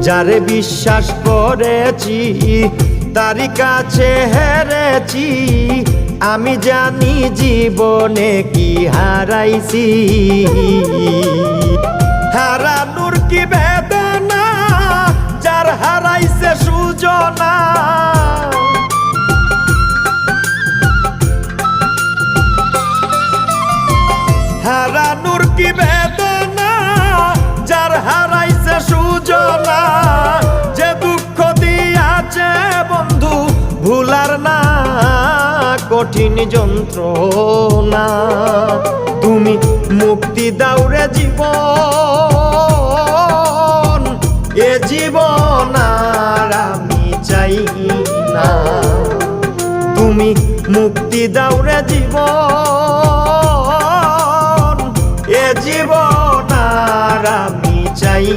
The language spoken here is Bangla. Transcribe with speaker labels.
Speaker 1: যারে বিশ্বাস করেছি তারি কাছে হেরেছি, আমি জানি জীবনে কি হারাইছি। হারানোর কি বেদনা, যার হারাইছে সুজনা। হারানোর কি বেদনা, যার হারাইছে সুজনা। যে দুঃখ দিয়াছে বন্ধু ভুলার না কঠিন যন্ত্রণা। তুমি মুক্তি দাও রে জীবন, এ জীবন আর আমি চাই না। তুমি মুক্তি দাও রে জীবন, এ জীবন আর আমি চাই